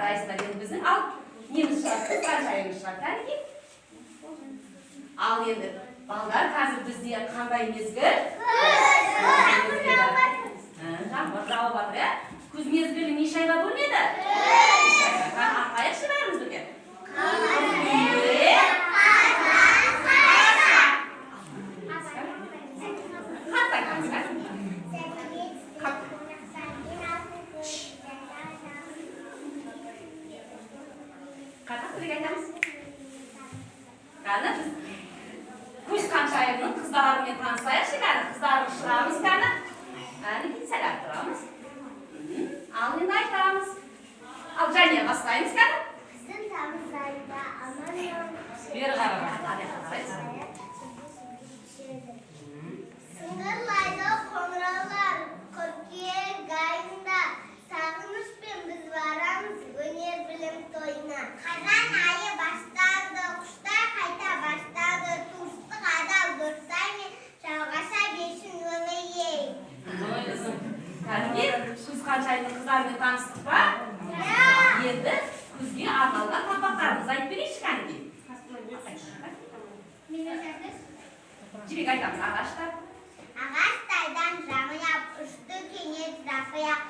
жарайсыздар енді біздің. Ал неміз шығады, қызған жайымыз шығады. Кәдімгі. Ал енді балдар қазір бізде қандай мезгіл? Жаңбыр жауып жатыр, иә? Күз мезгілі неше айға бөлінеді? Атайықшы бәріміз бірге. Karena kuis kanşayının kızlarımla tanışayıq, kızlarımız şıramız kanı. Yani gitsel arttıramos. Alın aytamiz. Al Janya başlayımız kanı. Kızım tamızayda aman Bir qaraba, hadi qarayız. Sınırlayda konralar, Korkiye gayında sağınışpен biz varamız öner bilim toyuna. Kazan ayı başladı, kuşlar kayta başladı, tuşluk adam durtayı şalgaşa beşin ömeyey. Kәдімгі күз қаншайының қыздарымен таныстық па? Енді күзге арналған тақпақтарымызды айтып берейікші кәдімгі. Жібек айтамыз, ағаштар. Ағаштайдан жамыяп, ұшты кенет жапыяп.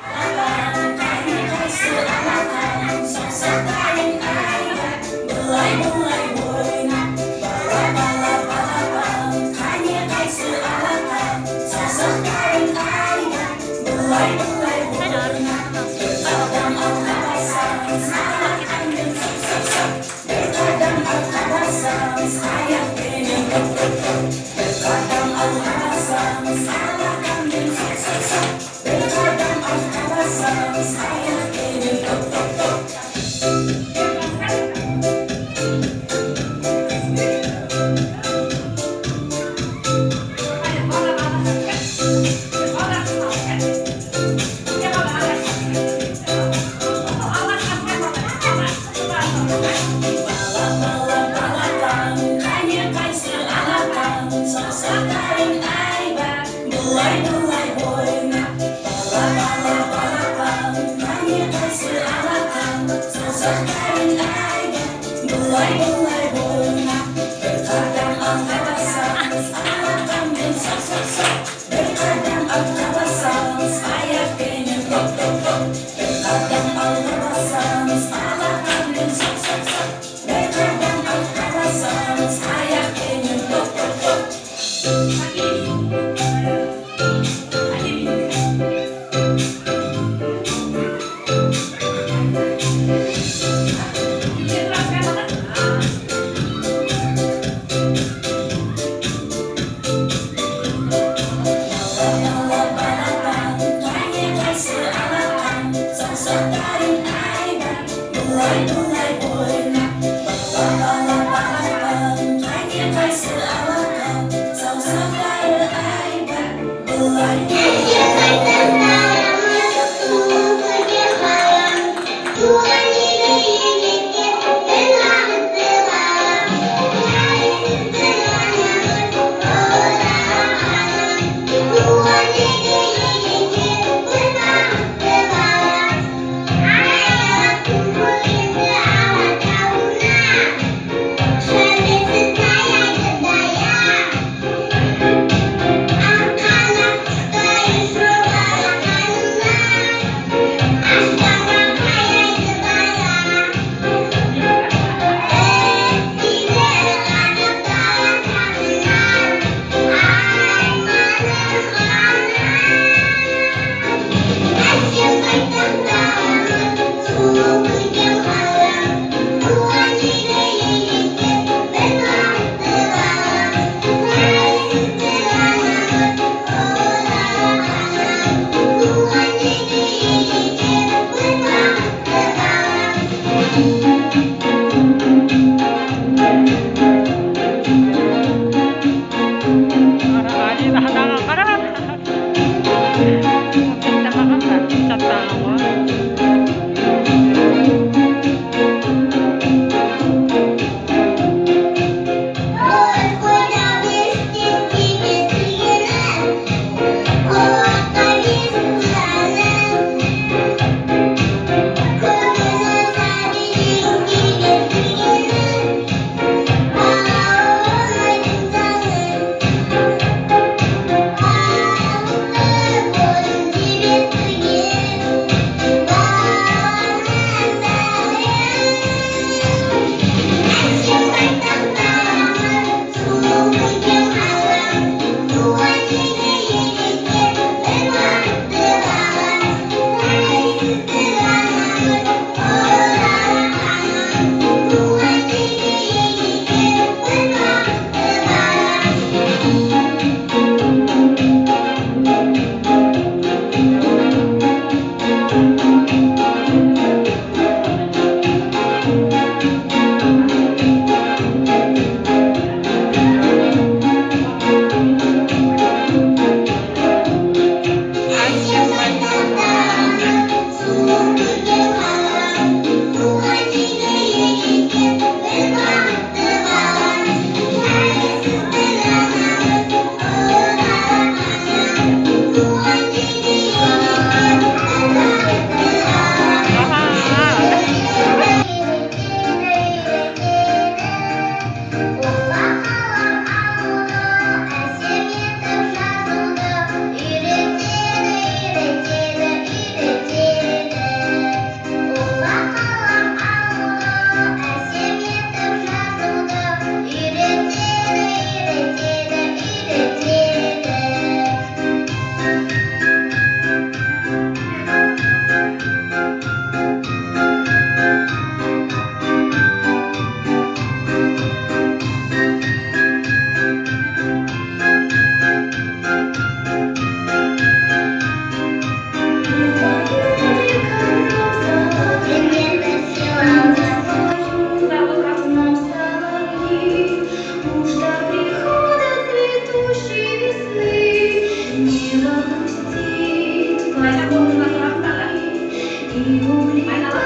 Aynalar